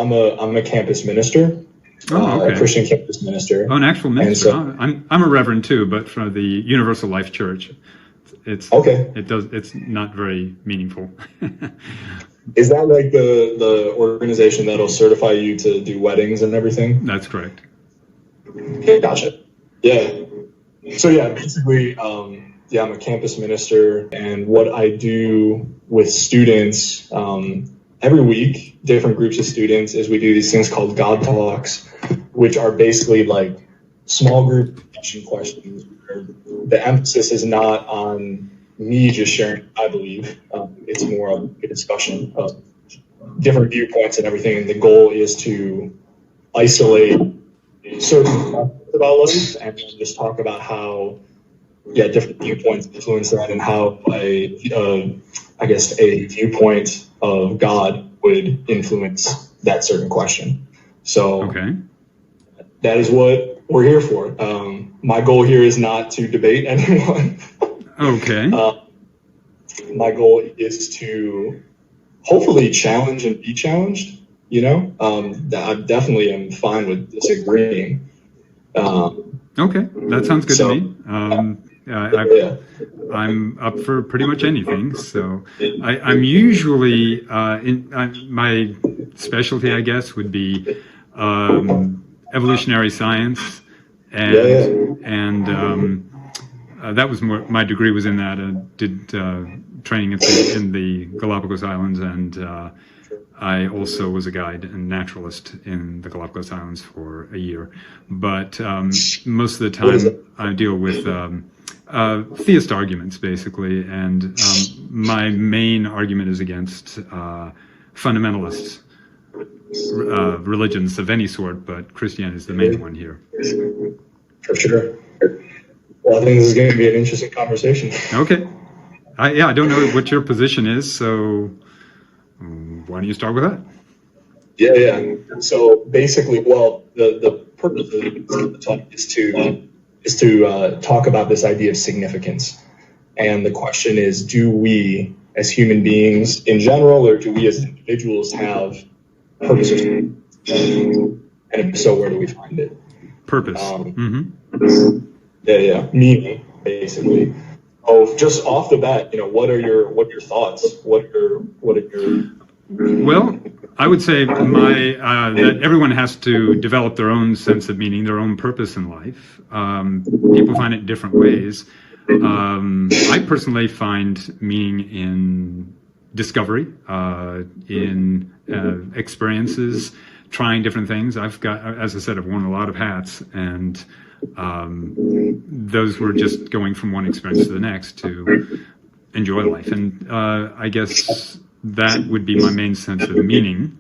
I'm a campus minister, Oh, a okay. Christian campus minister. Oh, an actual And minister. so, Oh, I'm a reverend too, but for the Universal Life Church. okay. It's not very meaningful. Is that like the organization that'll certify you to do weddings and everything? That's correct. Okay, gotcha. Yeah. So yeah, basically, yeah, I'm a campus minister, and what I do with students every week, different groups of students, is we do these things called God Talks, which are basically like small group discussion questions. Where the emphasis is not on me just sharing, I believe. It's more of a discussion of different viewpoints and everything, and the goal is to isolate certain concepts about life and then just talk about how, yeah, different viewpoints influence that, and how I guess a viewpoint of God would influence that certain question. So Okay. that is what we're here for. My goal here is not to debate anyone. Okay. My goal is to hopefully challenge and be challenged. You know, I definitely am fine with disagreeing. Okay. That sounds good to So me. yeah, I'm up for pretty much anything. So I'm usually my specialty, I guess, would be evolutionary science, yeah, yeah. and that was more, my degree was in that. I did training in the Galapagos Islands, and I also was a guide and naturalist in the Galapagos Islands for a year. But most of the time, I deal with theist arguments, basically, and my main argument is against fundamentalist religions of any sort, but Christianity is the main one here. For sure. Well, I think this is going to be an interesting conversation. Okay. I don't know what your position is, so why don't you start with that? Yeah, yeah. So basically, well, the purpose of the talk is to talk about this idea of significance, and the question is: do we, as human beings in general, or do we as individuals have purpose or significance? And if so, where do we find it? Purpose. Yeah, yeah. Meaning, basically. Oh, just off the bat, what are your thoughts? What are your Well, I would say that everyone has to develop their own sense of meaning, their own purpose in life. People find it in different ways. I personally find meaning in discovery, in experiences, trying different things. I've got, as I said, I've worn a lot of hats, and those were just going from one experience to the next to enjoy life. And I guess that would be my main sense of meaning.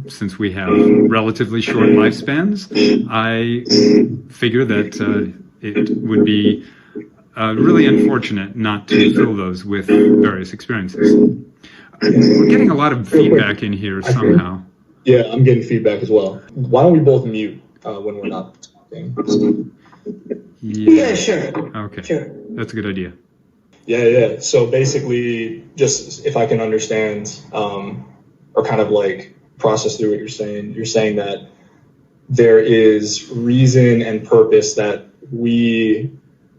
Since we have relatively short lifespans, I figure that it would be really unfortunate not to fill those with various experiences. We're getting a lot of feedback in here somehow. Yeah, I'm getting feedback as well. Why don't we both mute when we're not talking? Yeah, sure. Okay. Sure. That's a good idea. Yeah, yeah. So basically, just if I can understand, or kind of like process through what you're saying that there is reason and purpose that we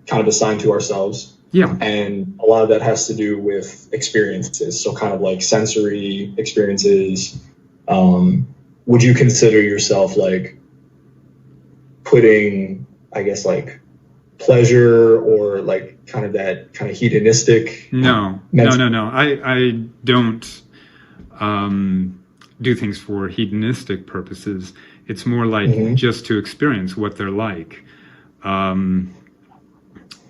kind of assign to ourselves. Yeah. And a lot of that has to do with experiences. So kind of like sensory experiences. Would you consider yourself like putting, I guess, like pleasure or like kind of that kind of hedonistic? No. I don't do things for hedonistic purposes. It's more like just to experience what they're like.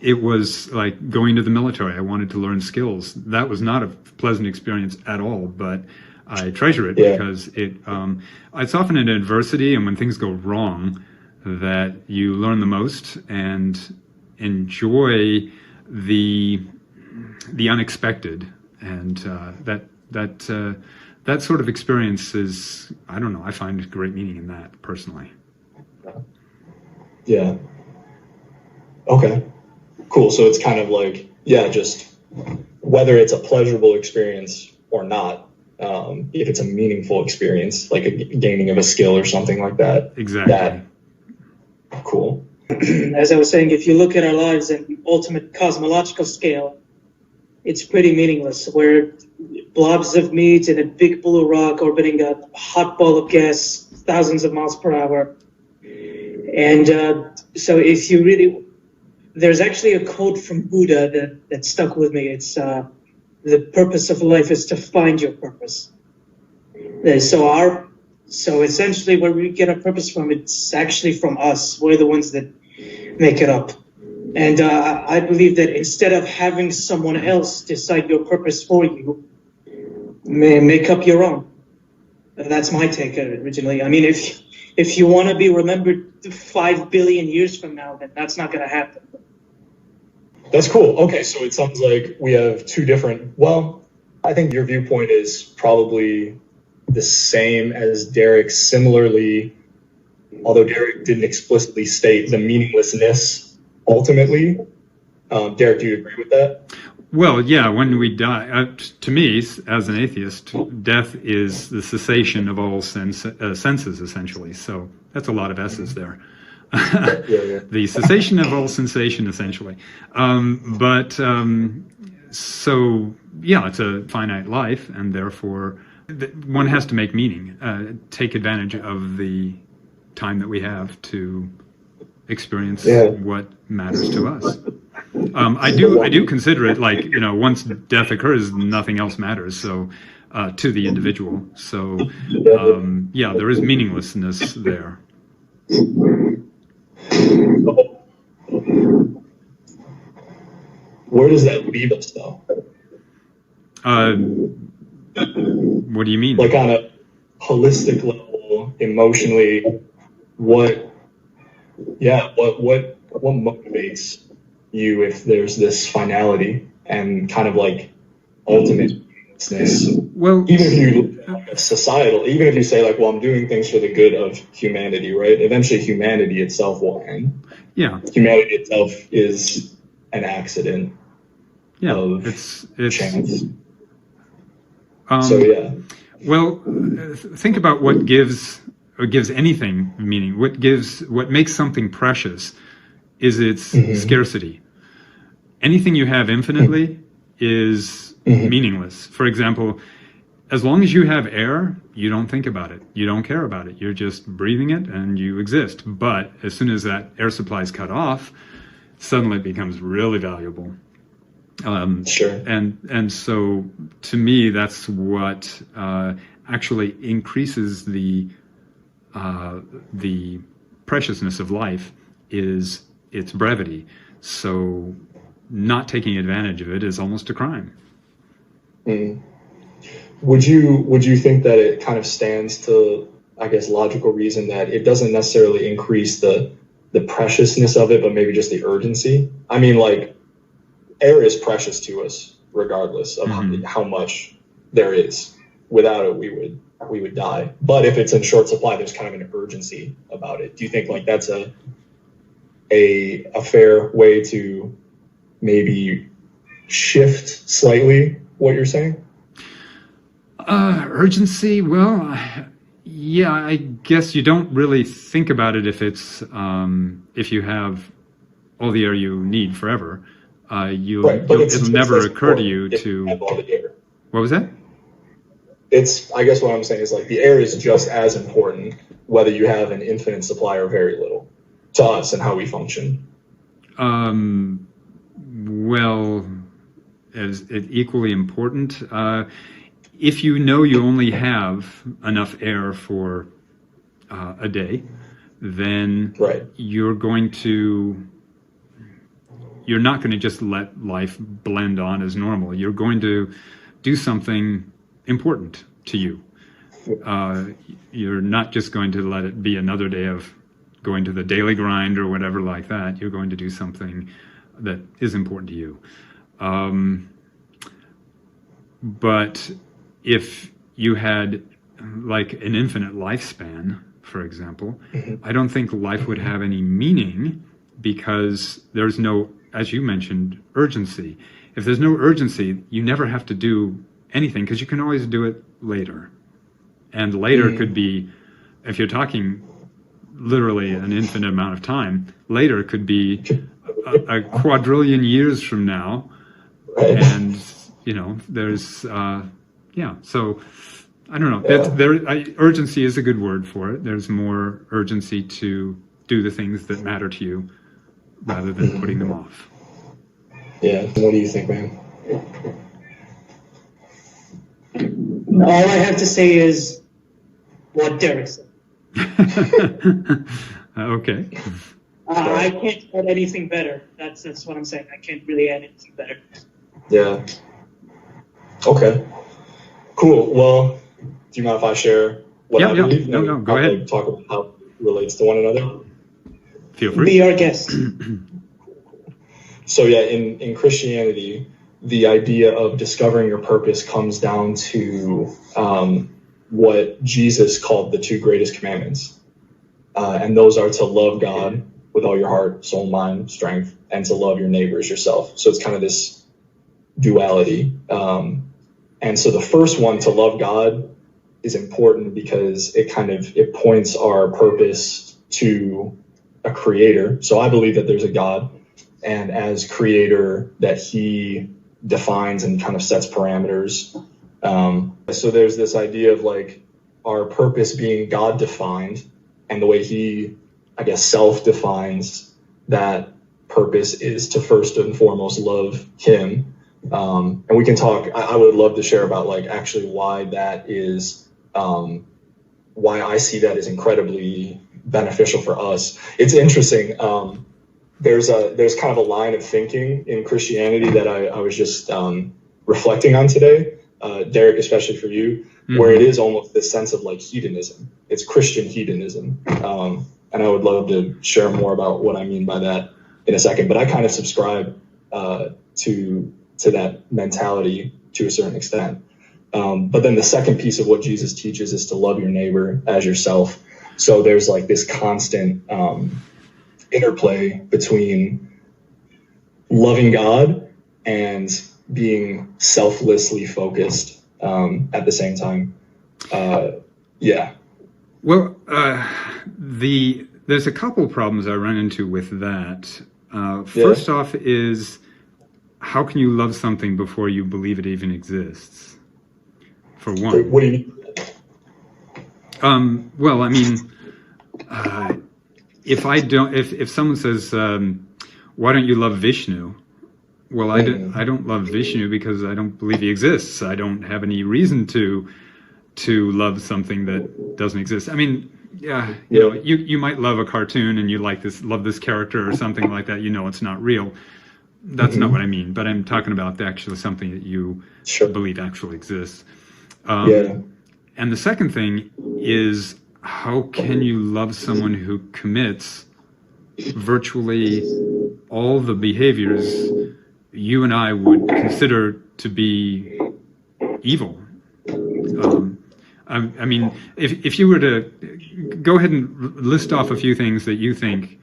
It was like going to the military. I wanted to learn skills. That was not a pleasant experience at all, but I treasure it because it's often in adversity and when things go wrong that you learn the most and enjoy the unexpected, and that sort of experience is, I don't know, I find great meaning in that personally. Yeah. Okay. Cool. So it's kind of like, just whether it's a pleasurable experience or not, if it's a meaningful experience, like a gaining of a skill or something like that. Exactly. Cool. As I was saying, if you look at our lives in the ultimate cosmological scale, it's pretty meaningless. We're blobs of meat in a big blue rock orbiting a hot ball of gas thousands of miles per hour. And so if you really, there's actually a quote from Buddha that stuck with me. It's the purpose of life is to find your purpose. So essentially where we get our purpose from, it's actually from us. We're the ones that make it up. And I believe that instead of having someone else decide your purpose for you, make up your own. That's my take on it originally. I mean, if you want to be remembered 5 billion years from now, then that's not going to happen. That's cool. Okay, so it sounds like we have two different, well, I think your viewpoint is probably the same as Derek's. Similarly, although Derek didn't explicitly state the meaninglessness ultimately. Derek, do you agree with that? Well, yeah, when we die, to me, as an atheist, death is the cessation of all senses, essentially. So that's a lot of S's there. Yeah. The cessation of all sensation, essentially. So, yeah, it's a finite life, and therefore one has to make meaning, take advantage of the time that we have to experience what matters to us. I do consider it like, once death occurs, nothing else matters. So, to the individual. So, yeah, there is meaninglessness there. Where does that leave us, though? What do you mean? Like on a holistic level, emotionally, what motivates you if there's this finality and kind of like ultimate meaninglessness? Well, even if you look at like a societal, even if you say like, well, I'm doing things for the good of humanity, right? Eventually humanity itself will end. Yeah. Humanity itself is an accident. Yeah, of it's chance. So yeah. Well, think about what gives anything meaning. What makes something precious is its scarcity. Anything you have infinitely is meaningless. For example, as long as you have air, you don't think about it. You don't care about it. You're just breathing it and you exist. But as soon as that air supply is cut off, suddenly it becomes really valuable. Sure. And so to me, that's what actually increases the preciousness of life is its brevity. So not taking advantage of it is almost a crime. Would you think that it kind of stands to, I guess, logical reason that it doesn't necessarily increase the preciousness of it, but maybe just the urgency? I mean, like, air is precious to us regardless of how much there is. Without it, we would die. But if it's in short supply, there's kind of an urgency about it. Do you think like that's a fair way to maybe shift slightly what you're saying? Urgency? Well, yeah, I guess you don't really think about it if it's if you have all the air you need forever. It'll never occur to you to. Have all the air. What was that? I guess what I'm saying is like the air is just as important whether you have an infinite supply or very little to us and how we function. Well, is it equally important? If you know you only have enough air for a day, then you're not going to just let life blend on as normal. You're going to do something important to you. You're not just going to let it be another day of going to the daily grind or whatever like that. You're going to do something that is important to you. But if you had like an infinite lifespan, for example, I don't think life would have any meaning because there's no, as you mentioned, urgency. If there's no urgency, you never have to do anything, because you can always do it later. And later could be, if you're talking literally an infinite amount of time, later could be a quadrillion years from now. Right. And, there's, so I don't know. Urgency is a good word for it. There's more urgency to do the things that matter to you rather than putting them off. Yeah. What do you think, man? All I have to say is what Derek said. Okay. I can't add anything better. That's what I'm saying. I can't really add anything better. Yeah. Okay. Cool. Well, do you mind if I share what I believe? No, go ahead. Talk about how it relates to one another. Feel free. Be our guest. So yeah, in Christianity, the idea of discovering your purpose comes down to what Jesus called the two greatest commandments. And those are to love God with all your heart, soul, mind, strength, and to love your neighbor as yourself. So it's kind of this duality. And so the first one, to love God, is important because it points our purpose to a creator. So I believe that there's a God, and as creator that he defines and kind of sets parameters. So there's this idea of like our purpose being God defined, and the way he, I guess, self-defines that purpose is to first and foremost love him. And we can talk, I would love to share about like actually why that is, why I see that as incredibly beneficial for us. It's interesting. There's kind of a line of thinking in Christianity that I was just reflecting on today, Derek, especially for you, where it is almost this sense of like hedonism. It's Christian hedonism. And I would love to share more about what I mean by that in a second. But I kind of subscribe to that mentality to a certain extent. But then the second piece of what Jesus teaches is to love your neighbor as yourself. So there's like this constant interplay between loving God and being selflessly focused at the same time. Yeah. Well, there's a couple problems I run into with that. First off is, how can you love something before you believe it even exists? For one. What do you mean? Well, I mean, if someone says, why don't you love Vishnu? Well, I don't love Vishnu because I don't believe he exists. I don't have any reason to love something that doesn't exist. I mean, you might love a cartoon and you love this character or something like that. It's not real. That's not what I mean. But I'm talking about actually something that you believe actually exists. And the second thing is, how can you love someone who commits virtually all the behaviors you and I would consider to be evil? I mean, if you were to go ahead and list off a few things that you think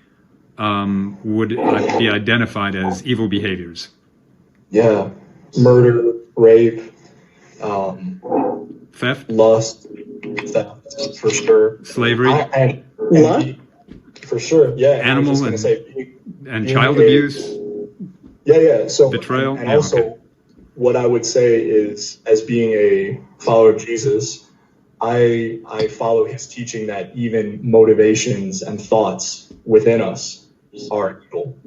would be identified as evil behaviors. Yeah. Murder, rape, theft, lust, theft, for sure. Slavery, What? For sure. Yeah. Animal and child abuse. Yeah. So betrayal. And also, what I would say is, as being a follower of Jesus, I follow his teaching that even motivations and thoughts within us are evil.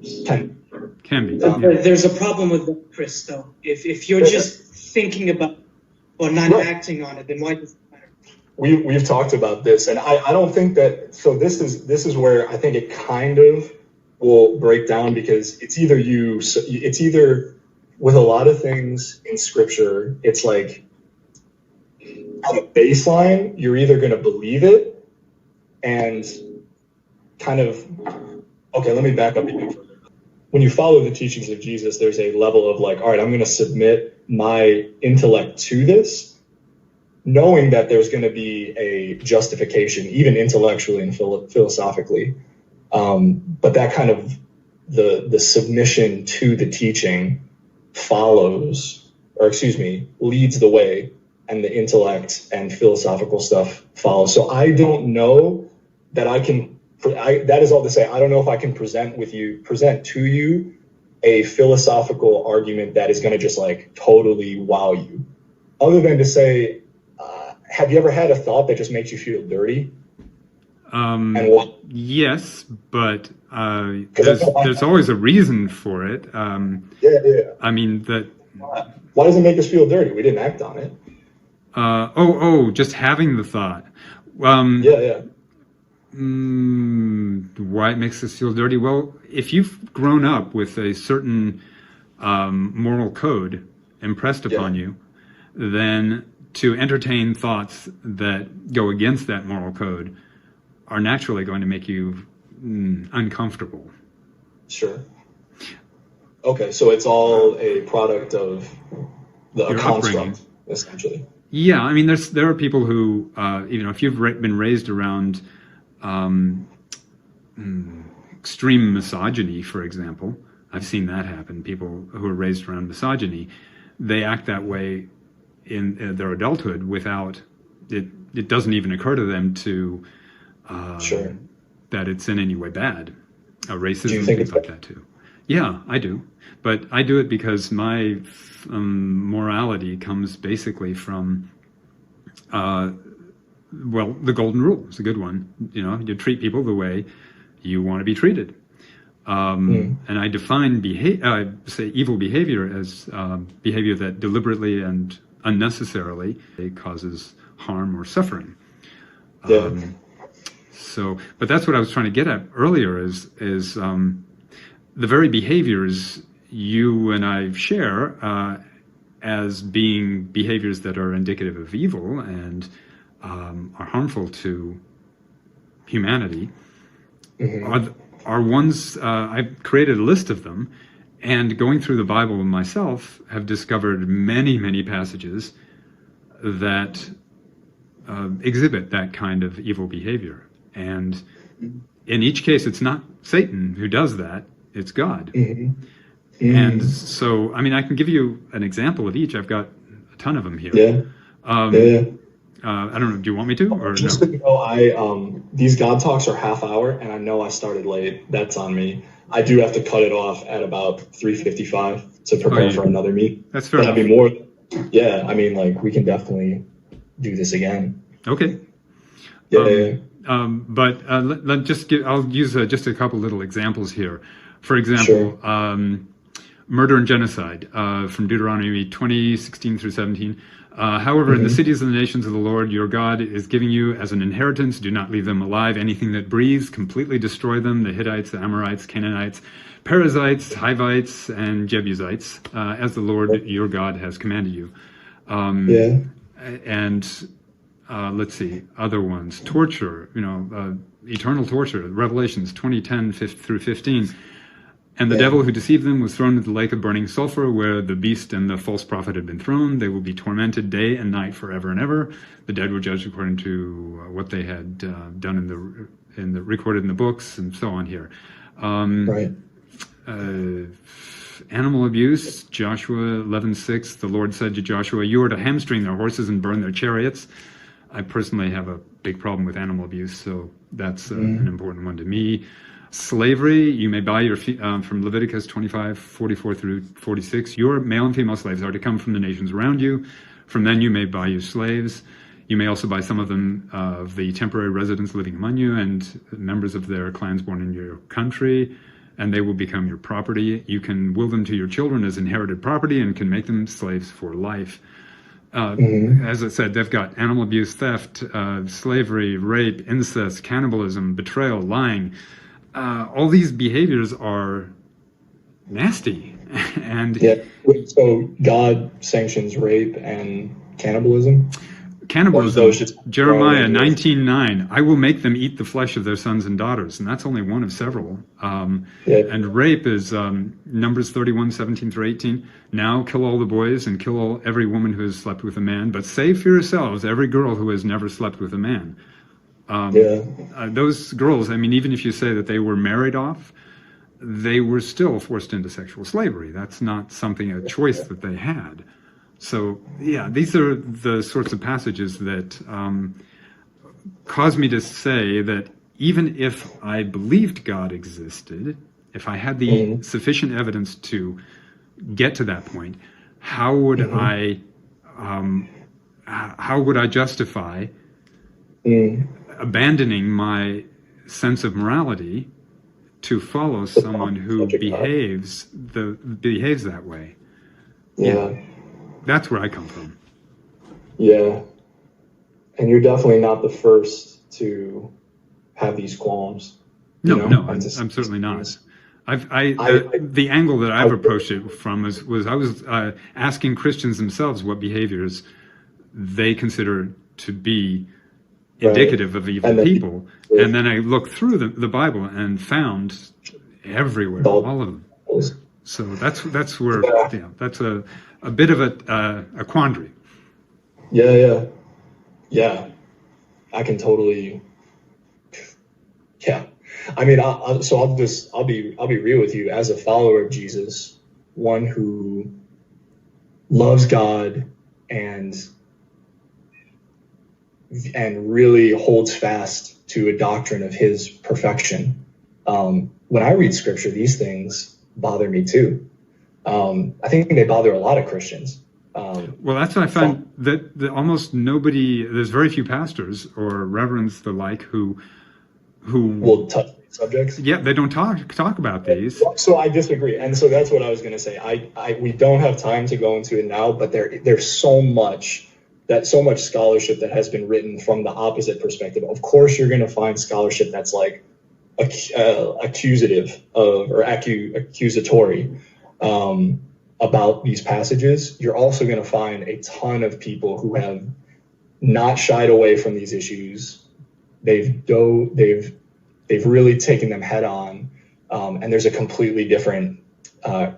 Can be. There's a problem with that, Chris, though. If you're just thinking about or not acting on it, then why does it matter? We've talked about this, and I don't think that. So this is where I think it kind of will break down, because it's either with a lot of things in Scripture, it's like at a baseline, you're either going to believe it and kind of, okay, let me back up even further. When you follow the teachings of Jesus, there's a level of like, all right, I'm going to submit my intellect to this, knowing that there's going to be a justification, even intellectually and philosophically. But that kind of the submission to the teaching follows or excuse me, leads the way, and the intellect and philosophical stuff follows. So I don't know that I can, that is all to say, I don't know if I can present to you a philosophical argument that is going to just like totally wow you. Other than to say, have you ever had a thought that just makes you feel dirty? And what? Yes, but there's always a reason for it. Yeah. I mean that. Why does it make us feel dirty? We didn't act on it. Just having the thought. Yeah. Why it makes us feel dirty? Well, if you've grown up with a certain moral code impressed upon you, then to entertain thoughts that go against that moral code are naturally going to make you uncomfortable. Sure. Okay, so it's all a product of a construct, essentially. Yeah, I mean, there are people who, if you've been raised around extreme misogyny, for example, I've seen that happen. People who are raised around misogyny, they act that way in their adulthood without it. It doesn't even occur to them to that it's in any way bad. Racism, things like that too. Yeah, I do. But I do it because my morality comes basically from, the golden rule is a good one. You treat people the way you want to be treated. And I define evil behavior as behavior that deliberately and unnecessarily causes harm or suffering. But that's what I was trying to get at earlier is the very behaviors you and I share as being behaviors that are indicative of evil and are harmful to humanity are ones. I've created a list of them, and going through the Bible myself have discovered many, many passages that exhibit that kind of evil behavior. And in each case, it's not Satan who does that, it's God. And so, I mean, I can give you an example of each. I've got a ton of them here. I don't know, do you want me to? Or just no? So you know, these God Talks are half hour, and I know I started late. That's on me. I do have to cut it off at about 3:55 to prepare for another meet. That's fair. That'd be more. Yeah, I mean, like, we can definitely do this again. Okay. But I'll use just a couple little examples here. For example, murder and genocide from Deuteronomy 20:16 through 17. However, in the cities and the nations of the Lord your God is giving you as an inheritance, do not leave them alive. Anything that breathes, completely destroy them. The Hittites, the Amorites, Canaanites, Perizzites, Hivites, and Jebusites, as the Lord your God has commanded you. And let's see, other ones. Torture, eternal torture. Revelations 20:10 through 15. And the devil who deceived them was thrown into the lake of burning sulfur, where the beast and the false prophet had been thrown. They will be tormented day and night forever and ever. The dead were judged according to what they had done in the recorded in the books, and so on here. Animal abuse, Joshua 11:6. The Lord said to Joshua, "You are to hamstring their horses and burn their chariots." I personally have a big problem with animal abuse, so that's an important one to me. Slavery, you may buy your from Leviticus 25:44 through 46. Your male and female slaves are to come from the nations around you. From then you may buy you slaves. You may also buy some of them of the temporary residents living among you and members of their clans born in your country, and they will become your property. You can will them to your children as inherited property and can make them slaves for life. As I said, they've got animal abuse, theft, slavery, rape, incest, cannibalism, betrayal, lying. All these behaviors are nasty. And so God sanctions rape and cannibalism? Cannibalism, Jeremiah 19:9. I will make them eat the flesh of their sons and daughters. And that's only one of several. And rape is Numbers 31:17 through 18. Now kill all the boys and kill every woman who has slept with a man, but save for yourselves every girl who has never slept with a man. Those girls, I mean, even if you say that they were married off, they were still forced into sexual slavery. That's not a choice that they had. So yeah, these are the sorts of passages that cause me to say that even if I believed God existed, if I had the sufficient evidence to get to that point, how would I justify abandoning my sense of morality to follow someone who behaves that way? Yeah. That's where I come from. Yeah. And you're definitely not the first to have these qualms. No, I'm certainly not. The angle that I've approached it from was I was asking Christians themselves what behaviors they consider to be indicative of evil people, and then I looked through the Bible and found everywhere all of them. So that's where that's a bit of a quandary. Yeah. I can totally. Yeah. I mean, I'll be real with you. As a follower of Jesus, one who loves God and really holds fast to a doctrine of His perfection. When I read Scripture, these things bother me too. I think they bother a lot of Christians. Well, that's what I find that almost nobody. There's very few pastors or reverends the like who will touch these subjects. Yeah, they don't talk about these. So I disagree, and so that's what I was going to say. We don't have time to go into it now, but there's so much scholarship that has been written from the opposite perspective. Of course, you're going to find scholarship that's like accusative of or accusatory about these passages. You're also going to find a ton of people who have not shied away from these issues. They've really taken them head on, and there's a completely different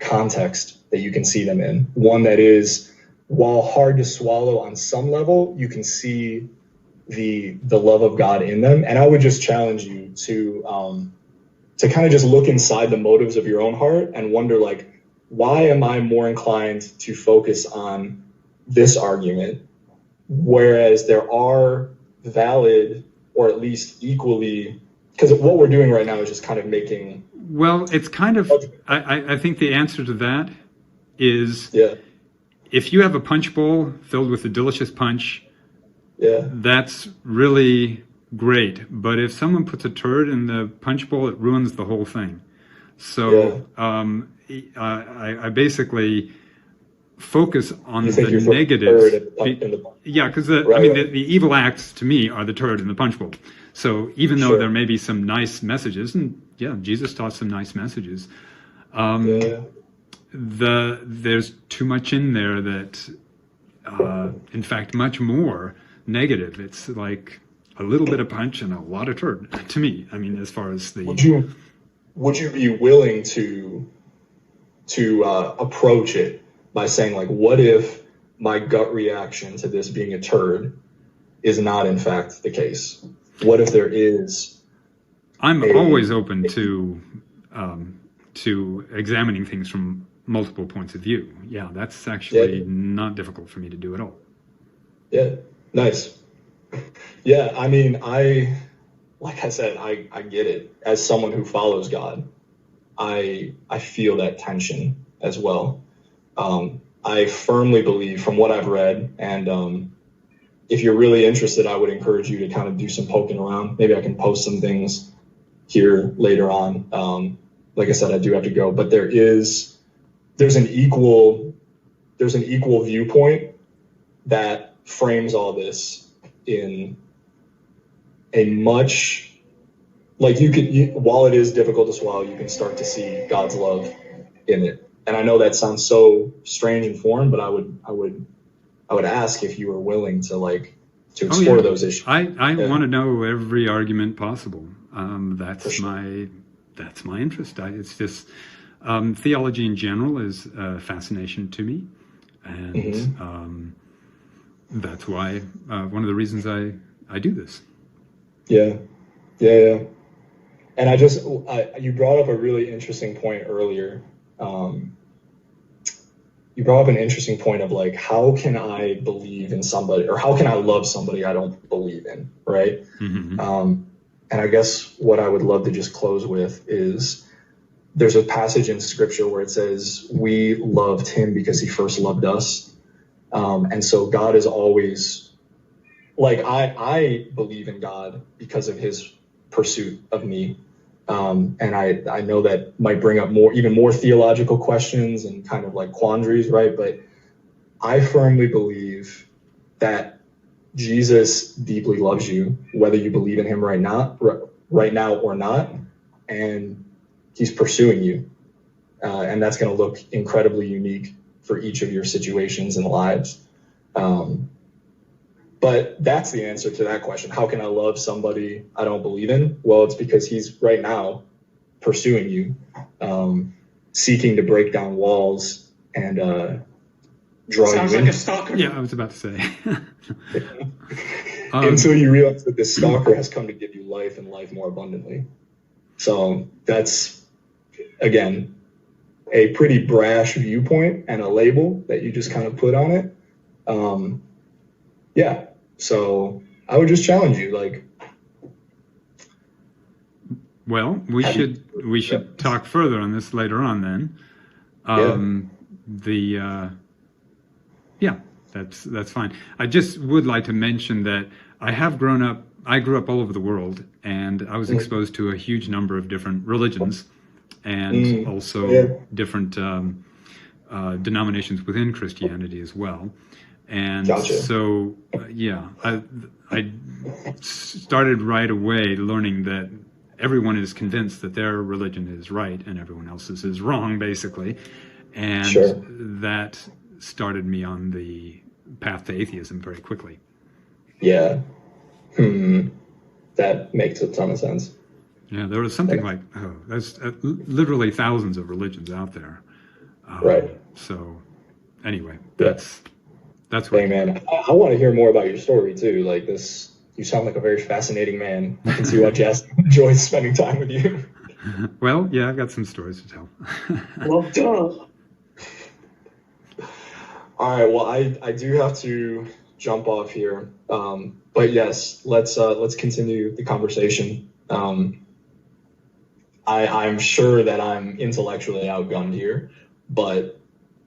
context that you can see them in. One that is, while hard to swallow on some level, you can see the love of God in them. And I would just challenge you to kind of just look inside the motives of your own heart and wonder, like, why am I more inclined to focus on this argument, whereas there are valid or at least equally, because what we're doing right now is just kind of making. Well, it's kind of, I think the answer to that is, if you have a punch bowl filled with a delicious punch, that's really great. But if someone puts a turd in the punch bowl, it ruins the whole thing. So I basically focus on the negatives. Yeah, because the evil acts to me are the turd in the punch bowl. So even though there may be some nice messages, and Jesus taught some nice messages, there's too much in there that, in fact, much more negative. It's like a little bit of punch and a lot of turd to me. I mean, as far as the would you be willing to approach it by saying, like, what if my gut reaction to this being a turd is not in fact the case? What if there is? I'm always open to examining things from multiple points of view. Yeah, that's actually not difficult for me to do at all. Yeah, nice. Yeah, I mean, like I said, I get it. As someone who follows God, I feel that tension as well. I firmly believe, from what I've read, and if you're really interested, I would encourage you to kind of do some poking around. Maybe I can post some things here later on. Like I said, I do have to go, but there's an equal viewpoint that frames all this in a much, like, while it is difficult to swallow, you can start to see God's love in it. And I know that sounds so strange and foreign, but I would ask if you were willing to explore those issues. I want to know every argument possible. That's my interest. It's just theology in general is a fascination to me, and that's why one of the reasons I do this. Yeah. And you brought up a really interesting point earlier. you brought up an interesting point of like, how can I believe in somebody, or how can I love somebody I don't believe in, right? Mm-hmm. And I guess what I would love to just close with is there's a passage in scripture where it says, we loved him because he first loved us. And so God is always, like, I believe in God because of his pursuit of me. And I know that might bring up even more theological questions and kind of like quandaries, right? But I firmly believe that Jesus deeply loves you, whether you believe in him right now or not, and he's pursuing you. And that's going to look incredibly unique for each of your situations and lives. But that's the answer to that question. How can I love somebody I don't believe in? Well, it's because he's right now pursuing you, seeking to break down walls and draw Sounds you like in. a stalker. Yeah, I was about to say. Until you realize that this stalker has come to give you life and life more abundantly. So that's, again, a pretty brash viewpoint and a label that you just kind of put on it. Yeah. So I would just challenge you, like. Well, we should talk further on this later on then. That's fine. I just would like to mention that I grew up all over the world, and I was exposed to a huge number of different religions and also different denominations within Christianity as well. And so, I started right away learning that everyone is convinced that their religion is right and everyone else's is wrong, basically. And that started me on the path to atheism very quickly. Yeah. That makes a ton of sense. Yeah, there was something like, there's literally thousands of religions out there. Right. So, anyway, that's what. Hey, man, I want to hear more about your story, too. Like this, you sound like a very fascinating man. I can see why Jess enjoys spending time with you. Well, yeah, I've got some stories to tell. Well done. All right, well, I do have to jump off here. But yes, let's continue the conversation. I'm sure that I'm intellectually outgunned here, but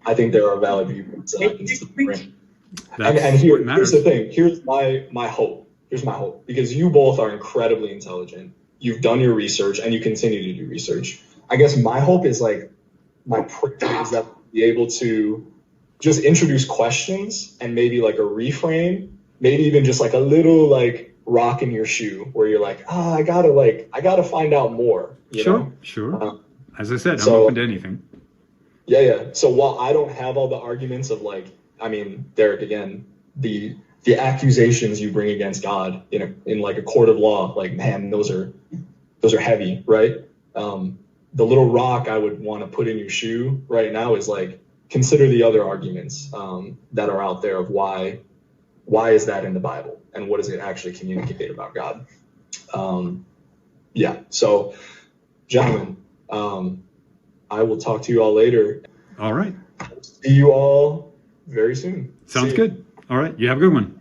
I think there are valid viewpoints that I can still bring. And here's the thing. Here's my hope. Here's my hope. Because you both are incredibly intelligent. You've done your research and you continue to do research. I guess my hope is like, my prayer is that we'll be able to just introduce questions and maybe like a reframe, maybe even just like a little like rock in your shoe where you're like, I gotta find out more. You know? Sure. As I said, I'm open to anything. Yeah. So while I don't have all the arguments of like, I mean, Derek, again, the accusations you bring against God in like a court of law, like, man, those are heavy, right? The little rock I would want to put in your shoe right now is like, consider the other arguments that are out there of why is that in the Bible and what does it actually communicate about God? So gentlemen, I will talk to you all later. All right. See you all very soon. Sounds good. All right. You have a good one.